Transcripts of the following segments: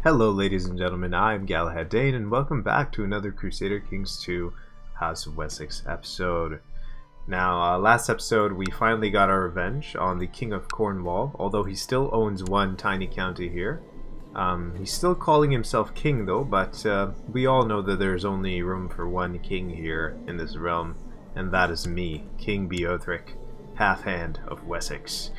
Hello ladies and gentlemen, I'm Galahad Dayne and welcome back to another Crusader Kings 2 House of Wessex episode. Now, last episode we finally got our revenge on the King of Cornwall, although he still owns one tiny county here. He's still calling himself king though, but we all know that there's only room for one king here in this realm, and that is me, King Beothric, half-hand of Wessex.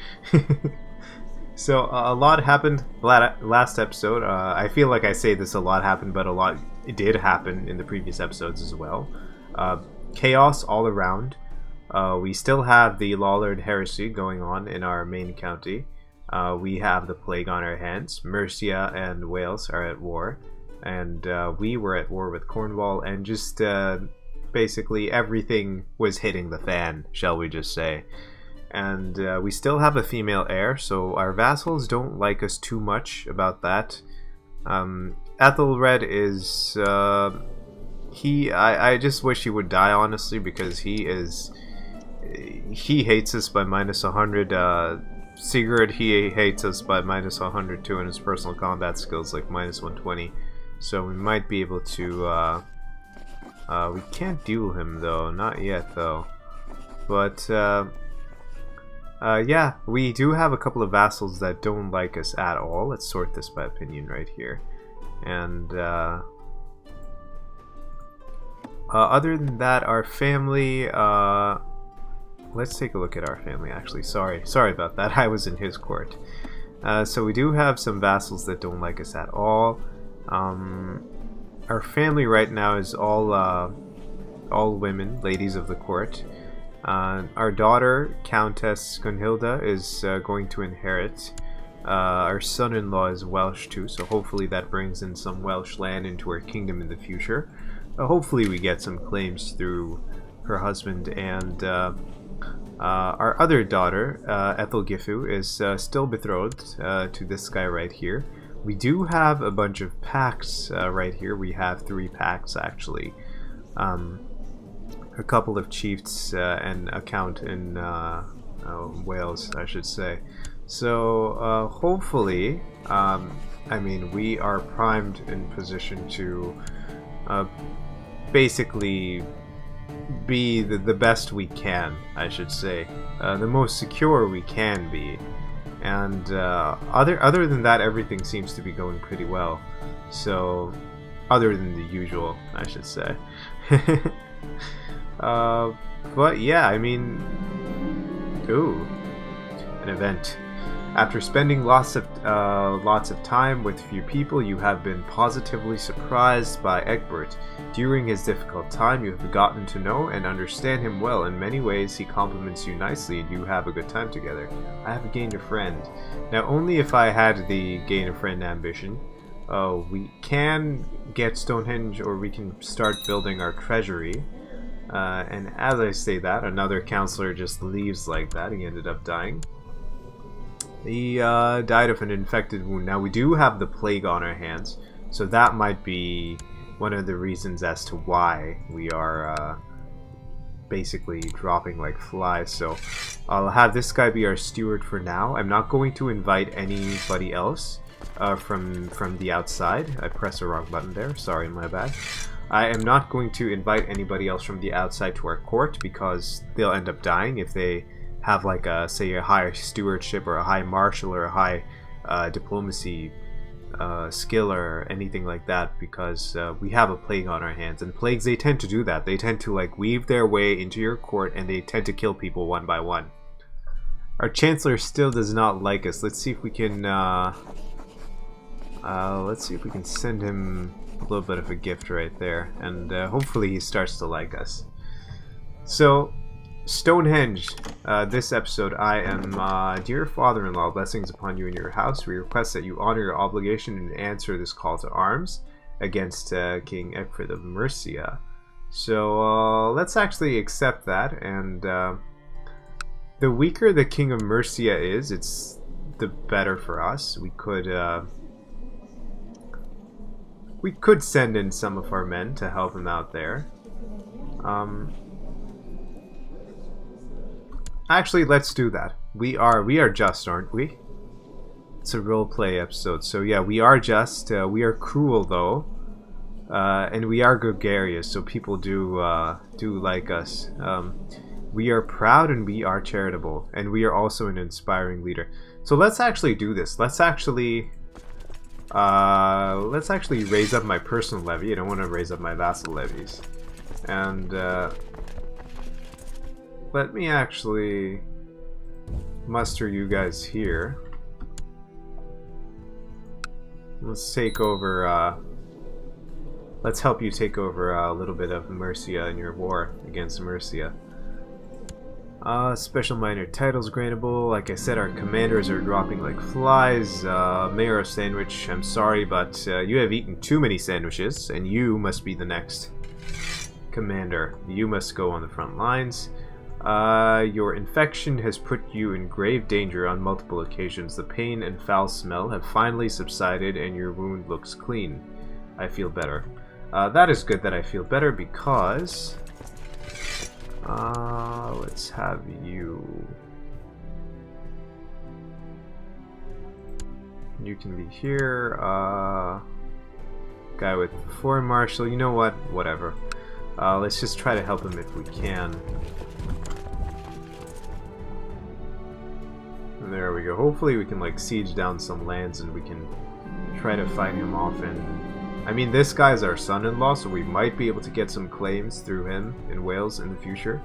So a lot happened last episode. I feel like I say this a lot happened, but a lot did happen in the previous episodes as well. Chaos all around. We still have the Lollard heresy going on in our main county. We have the plague on our hands. Mercia and Wales are at war. And we were at war with Cornwall, and just basically everything was hitting the fan, shall we just say. And we still have a female heir, so our vassals don't like us too much about that. Ethelred is... I just wish he would die, honestly, because he hates us by minus 100. Sigurd, he hates us by minus 100 too, and his personal combat skills like minus 120. So we might be able to... we can't duel him, though. Not yet, though. But... yeah, we do have a couple of vassals that don't like us at all. Let's sort this by opinion right here. And other than that, our family, let's take a look at our family actually. Sorry about that. I was in his court. So we do have some vassals that don't like us at all. Our family right now is all women, ladies of the court. Our daughter, Countess Gunhilda, is going to inherit. Our son-in-law is Welsh too, so hopefully that brings in some Welsh land into our kingdom in the future. Hopefully we get some claims through her husband. And our other daughter, Ethelgifu, is still betrothed to this guy right here. We do have a bunch of pacts right here. We have 3 pacts actually. A couple of chiefs and a count in Wales, I should say. So hopefully, I mean, we are primed in position to basically be the best we can, I should say, the most secure we can be. And other than that, everything seems to be going pretty well. So, other than the usual, I should say. But yeah, I mean, ooh, an event. After spending lots of time with few people, you have been positively surprised by Egbert. During his difficult time, you have gotten to know and understand him well. In many ways, he compliments you nicely, and you have a good time together. I have gained a friend. Now, only if I had the gain a friend ambition. We can get Stonehenge, or we can start building our treasury. And as I say that, another counselor just leaves like that. He ended up dying. He died of an infected wound. Now, we do have the plague on our hands, so that might be one of the reasons as to why we are basically dropping like flies. So I'll have this guy be our steward for now. I'm not going to invite anybody else from the outside. I pressed the wrong button there. Sorry, my bad. I am not going to invite anybody else from the outside to our court, because they'll end up dying if they have like a, say, a high stewardship or a high martial or a high diplomacy skill or anything like that, because we have a plague on our hands. And plagues, they tend to do that. They tend to like weave their way into your court, and they tend to kill people one by one. Our chancellor still does not like us. Let's see if we can send him a little bit of a gift right there, and hopefully he starts to like us. So, Stonehenge. This episode, I am, dear father-in-law, blessings upon you and your house. We request that you honor your obligation and answer this call to arms against King Egbert of Mercia. So, let's actually accept that, and the weaker the King of Mercia is, it's the better for us. We could send in some of our men to help him out there. Actually, let's do that. We are just, aren't we? It's a roleplay episode. So yeah, we are just. We are cruel though. And we are gregarious, so people do like us. We are proud and we are charitable, and we are also an inspiring leader. So let's actually do this. Let's actually raise up my personal levy. I don't want to raise up my vassal levies. And let me actually muster you guys here. Let's take over. Let's help you take over a little bit of Mercia in your war against Mercia. Special minor titles grantable. Like I said, our commanders are dropping like flies. Mayor of Sandwich, I'm sorry, but you have eaten too many sandwiches, and you must be the next commander. You must go on the front lines. Your infection has put you in grave danger on multiple occasions. The pain and foul smell have finally subsided, and your wound looks clean. I feel better. That is good that I feel better because... let's have you... You can be here. Guy with foreign marshal. You know what? Whatever. Let's just try to help him if we can. And there we go. Hopefully we can like siege down some lands and we can try to fight him off. And I mean, this guy's our son-in-law, so we might be able to get some claims through him in Wales in the future.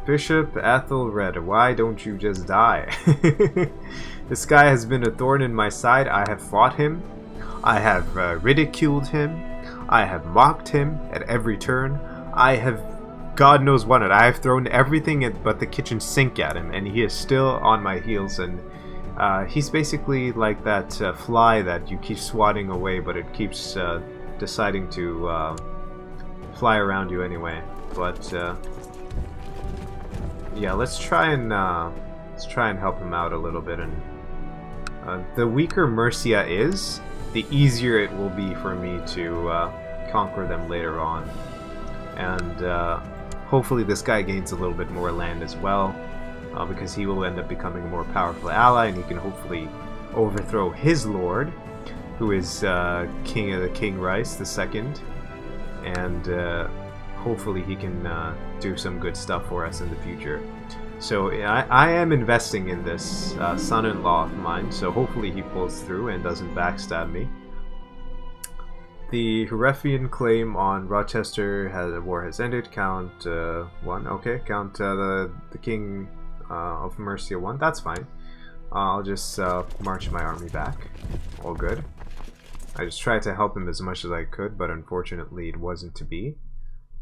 Bishop AEthelweards, why don't you just die? This guy has been a thorn in my side. I have fought him. I have ridiculed him. I have mocked him at every turn. I have, God knows what, I have thrown everything but the kitchen sink at him, and he is still on my heels. And he's basically like that fly that you keep swatting away, but it keeps deciding to fly around you anyway. But yeah, let's try and help him out a little bit. And the weaker Mercia is, the easier it will be for me to conquer them later on. And hopefully this guy gains a little bit more land as well. Because he will end up becoming a more powerful ally, and he can hopefully overthrow his lord, who is King of the King Rice II, and hopefully he can do some good stuff for us in the future. So I am investing in this son-in-law of mine, so hopefully he pulls through and doesn't backstab me. The Herefian claim on Rochester war has ended. Count 1. Okay, count the King of Mercia 1. That's fine. I'll just march my army back. All good. I just tried to help him as much as I could, but unfortunately it wasn't to be.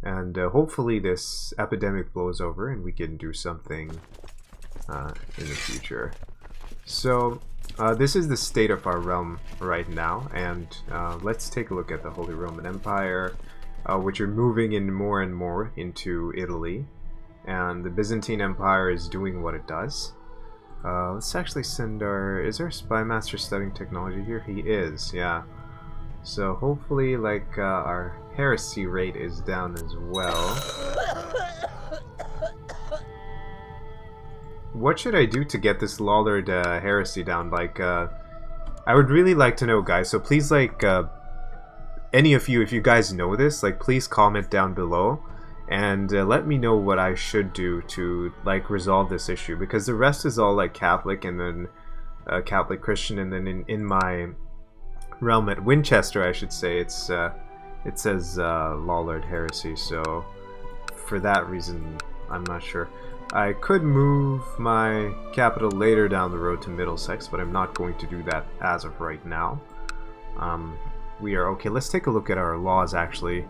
And hopefully this epidemic blows over and we can do something in the future. So this is the state of our realm right now, and let's take a look at the Holy Roman Empire, which are moving in more and more into Italy. And the Byzantine Empire is doing what it does. Let's actually send our... Is our spy master studying technology here? He is, yeah. So hopefully, like, our heresy rate is down as well. What should I do to get this Lollard heresy down? Like, I would really like to know, guys. So please, like, any of you, if you guys know this, like, please comment down below. And let me know what I should do to like resolve this issue, because the rest is all like Catholic and then Catholic Christian, and then in my realm at Winchester, I should say, it says Lollard heresy. So for that reason, I'm not sure. I could move my capital later down the road to Middlesex, but I'm not going to do that as of right now. We are okay. Let's take a look at our laws actually.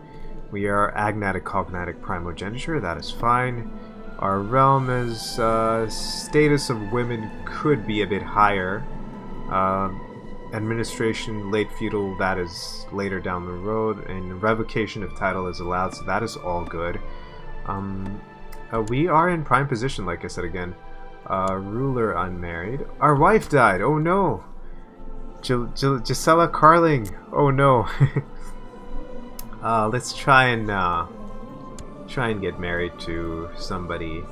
We are agnatic, cognatic, primogeniture. That is fine. Our realm is status of women could be a bit higher. Administration, late feudal, that is later down the road. And revocation of title is allowed, so that is all good. We are in prime position, like I said again. Ruler unmarried. Our wife died. Oh no. Gisela Carling. Oh no. Let's try and get married to somebody.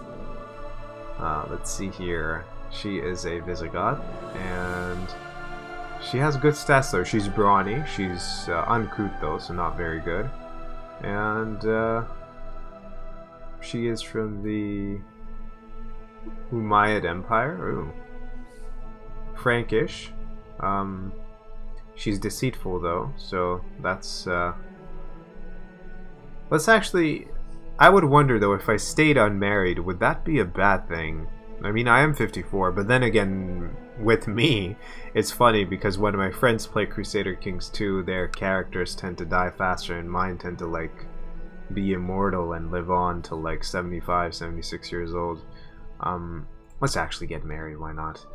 Let's see here. She is a Visigoth, and she has good stats though. She's brawny, she's uncouth though, so not very good. And she is from the Umayyad Empire. Ooh. Frankish. She's deceitful though, so that's let's actually, I would wonder though, if I stayed unmarried, would that be a bad thing? I mean, I am 54, but then again, with me, it's funny because when my friends play Crusader Kings 2, their characters tend to die faster and mine tend to like be immortal and live on till like 75, 76 years old. Let's actually get married, why not?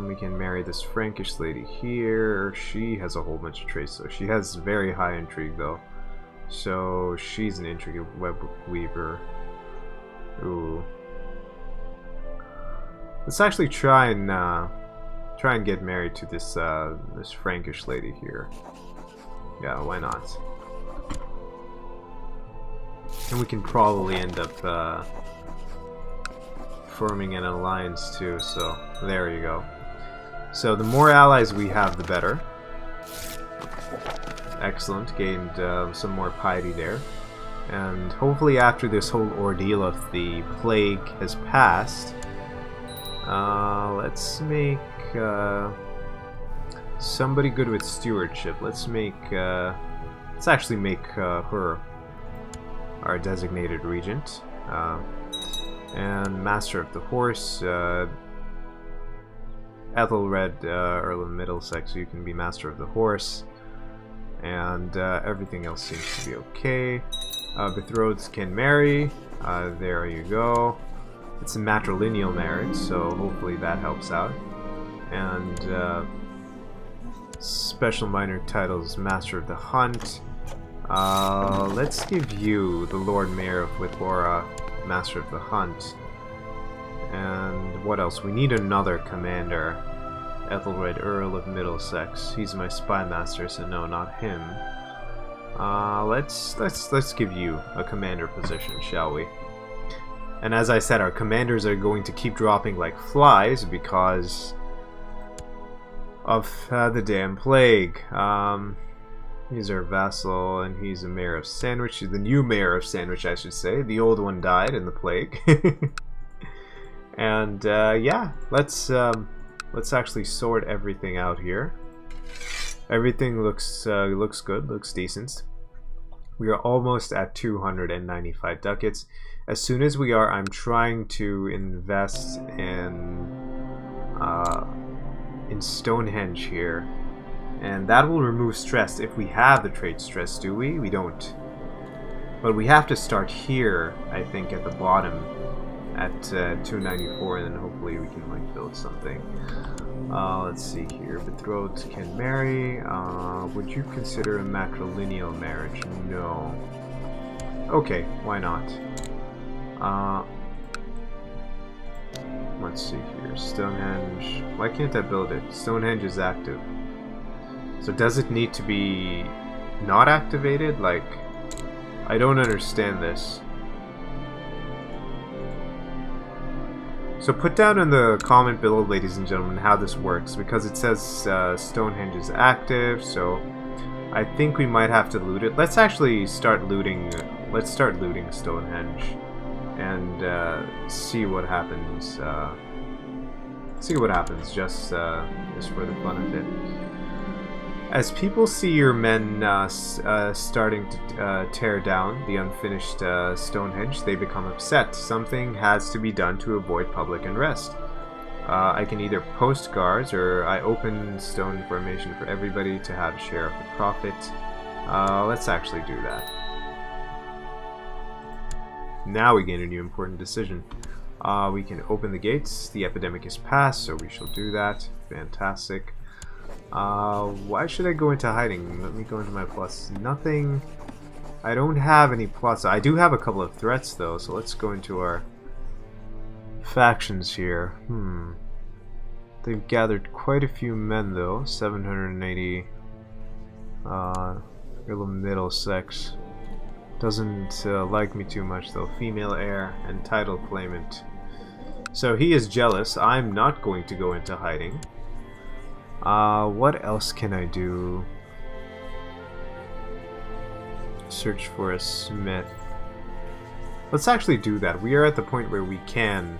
We can marry this Frankish lady here. She has a whole bunch of traits though. She has very high intrigue though. So she's an intricate web weaver. Ooh. Let's actually try and get married to this this Frankish lady here. Yeah, why not? And we can probably end up forming an alliance too, so there you go. So the more allies we have, the better. Excellent, gained some more piety there. And hopefully after this whole ordeal of the plague has passed, let's make somebody good with stewardship. Let's actually make her our designated regent. And Master of the Horse, Ethelred, Earl of Middlesex, you can be Master of the Horse. And everything else seems to be okay. Betrothed can marry. There you go. It's a matrilineal marriage, so hopefully that helps out. And special minor titles, Master of the Hunt. Let's give you the Lord Mayor of Whitbora, Master of the Hunt. And what else? We need another commander. Ethelred, Earl of Middlesex. He's my spy master, so no, not him. Let's give you a commander position, shall we? And as I said, our commanders are going to keep dropping like flies because of the damn plague. He's our vassal, and he's a mayor of Sandwich. The new mayor of Sandwich, I should say. The old one died in the plague. And yeah, let's actually sort everything out here. Everything looks good, looks decent. We are almost at 295 ducats. As soon as we are, I'm trying to invest in Stonehenge here, and that will remove stress if we have the trait stress. Do we? We don't. But we have to start here, I think, at the bottom at 294, and then hopefully we can like build something. Let's see here. Betrothed can marry. Would you consider a matrilineal marriage? No. Okay, why not? Let's see here. Stonehenge. Why can't I build it? Stonehenge is active. So does it need to be not activated? Like, I don't understand this. So put down in the comment below, ladies and gentlemen, how this works, because it says Stonehenge is active, so I think we might have to loot it. Let's actually start looting. Let's start looting Stonehenge and see what happens. See what happens, just for the fun of it. As people see your men starting to tear down the unfinished Stonehenge, they become upset. Something has to be done to avoid public unrest. I can either post guards, or I open stone formation for everybody to have a share of the profit. Let's actually do that. Now we gain a new important decision. We can open the gates. The epidemic is past, so we shall do that. Fantastic. Why should I go into hiding? Let me go into my plus. Nothing. I don't have any plus. I do have a couple of threats though, so let's go into our factions here. They've gathered quite a few men though. 780. Earl of Middlesex doesn't like me too much though. Female heir and title claimant. So he is jealous. I'm not going to go into hiding. What else can I do? Search for a smith. Let's actually do that. We are at the point where we can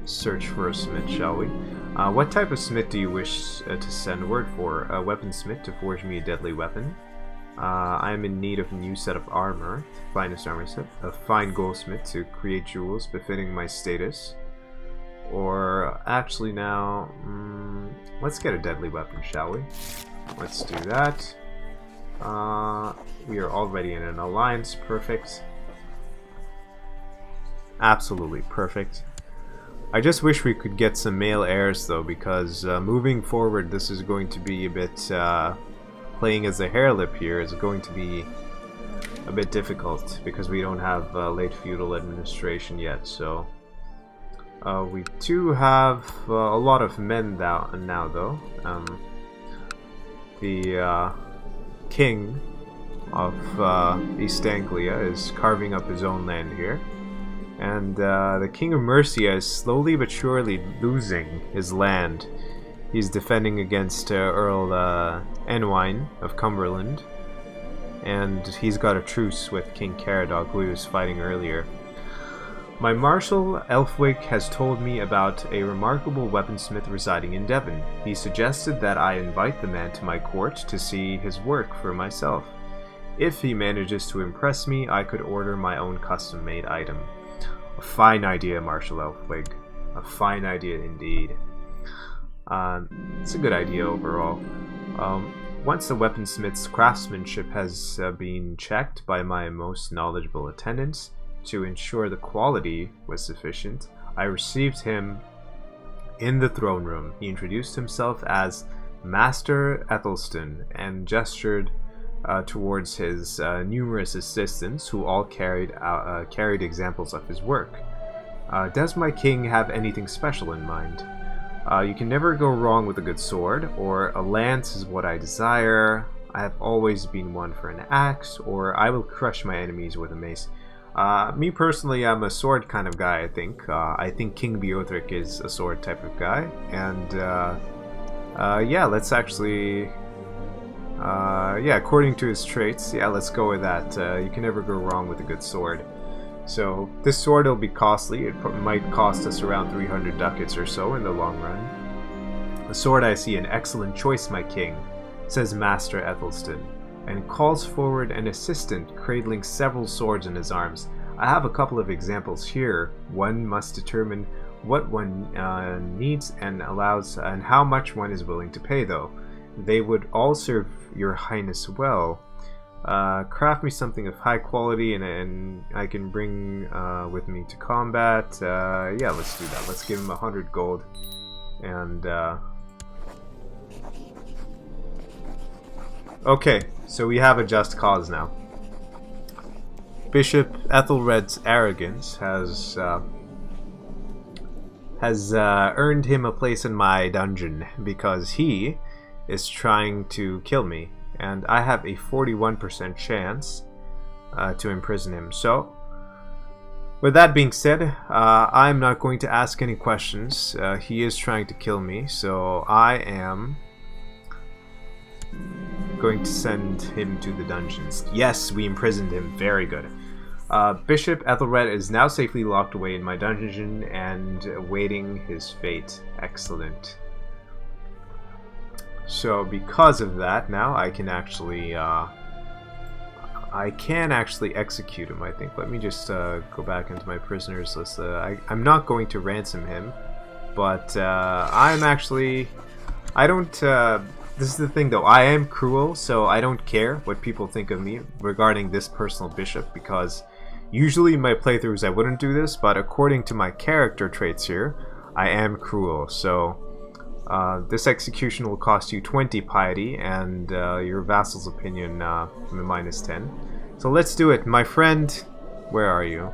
search for a smith, shall we? What type of smith do you wish to send word for? A weaponsmith to forge me a deadly weapon. I am in need of a new set of armor, finest armor set. A fine goldsmith to create jewels befitting my status. Or actually now, let's get a deadly weapon, shall we? Let's do that. We are already in an alliance. Perfect. Absolutely perfect. I just wish we could get some male heirs though, because moving forward this is going to be a bit playing as a hairlip here is going to be a bit difficult because we don't have late feudal administration yet. So we do have a lot of men now though. The king of East Anglia is carving up his own land here. And the King of Mercia is slowly but surely losing his land. He's defending against Earl Enwine of Cumberland. And he's got a truce with King Caradog, who he was fighting earlier. My Marshal Elfwig has told me about a remarkable weaponsmith residing in Devon. He suggested that I invite the man to my court to see his work for myself. If he manages to impress me, I could order my own custom-made item. A fine idea, Marshal Elfwig. A fine idea indeed. It's a good idea overall. Once the weaponsmith's craftsmanship has been checked by my most knowledgeable attendants to ensure the quality was sufficient, I received him in the throne room. He introduced himself as Master Ethelstan and gestured towards his numerous assistants, who all carried examples of his work. Does my king have anything special in mind? You can never go wrong with a good sword, or a lance is what I desire. I have always been one for an axe, or I will crush my enemies with a mace. Me personally, I'm a sword kind of guy, I think. I think King Beothric is a sword type of guy, and yeah, let's actually... yeah, according to his traits, yeah, let's go with that. You can never go wrong with a good sword. So, this sword will be costly. It might cost us around 300 ducats or so in the long run. The sword I see an excellent choice, my king, says Master Ethelstan, and calls forward an assistant cradling several swords in his arms. I have a couple of examples here. One must determine what one needs and allows, and how much one is willing to pay, though. They would all serve your highness well. Craft me something of high quality and I can bring with me to combat. Yeah, let's do that. Let's give him 100 gold. And okay, so we have a just cause now. Bishop Ethelred's arrogance has earned him a place in my dungeon because he is trying to kill me, and I have a 41% chance to imprison him. So, with that being said, I'm not going to ask any questions. He is trying to kill me, so I am going to send him to the dungeons. Yes, we imprisoned him. Very good. Bishop Ethelred is now safely locked away in my dungeon and awaiting his fate. Excellent. So because of that, now I can actually execute him, I think. Let me just go back into my prisoners list. I'm not going to ransom him, but I'm actually... I don't... this is the thing, though. I am cruel, so I don't care what people think of me regarding this personal bishop, because usually in my playthroughs I wouldn't do this, but according to my character traits here, I am cruel, so... this execution will cost you 20 piety and your vassal's opinion minus 10. So let's do it. My friend, where are you?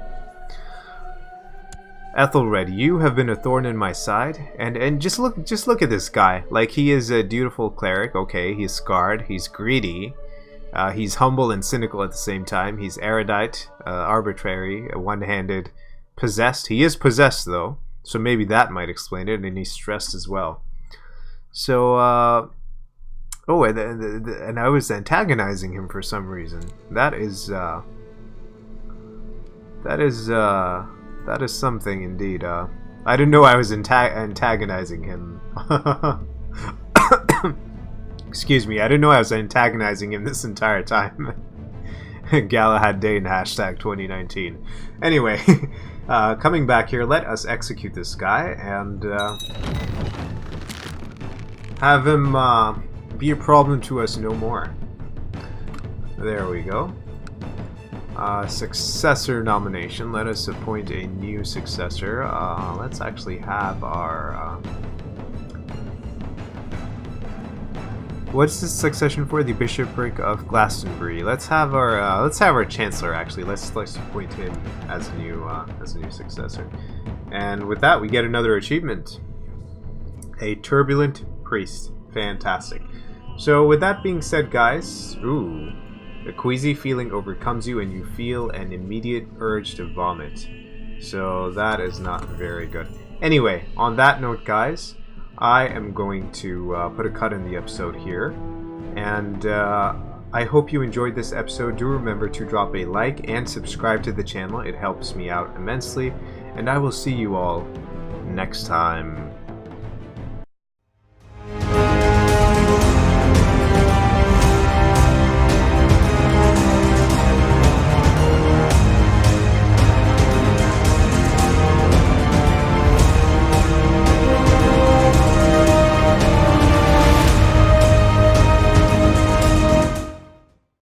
Ethelred, you have been a thorn in my side, and just look at this guy. Like, he is a dutiful cleric. Okay, he's scarred, he's greedy, he's humble and cynical at the same time. He's erudite, arbitrary, one-handed, possessed. He is possessed, though, so maybe that might explain it, and he's stressed as well. So, oh, and I was antagonizing him for some reason. That is something indeed. I didn't know I was antagonizing him. Excuse me, I didn't know I was antagonizing him this entire time. Galahad Dayne hashtag 2019. Anyway, coming back here, let us execute this guy and have him be a problem to us no more. There we go. Successor nomination. Let us appoint a new successor. Let's actually have our... what's the succession for? The Bishopric of Glastonbury. Let's have our Chancellor actually. Let's appoint him as a new successor. And with that, we get another achievement. A turbulent priest. Fantastic. So with that being said, guys, ooh, a queasy feeling overcomes you and you feel an immediate urge to vomit. So that is not very good. Anyway, on that note, guys, I am going to put a cut in the episode here, and I hope you enjoyed this episode. Do remember to drop a like and subscribe to the channel. It helps me out immensely, and I will see you all next time.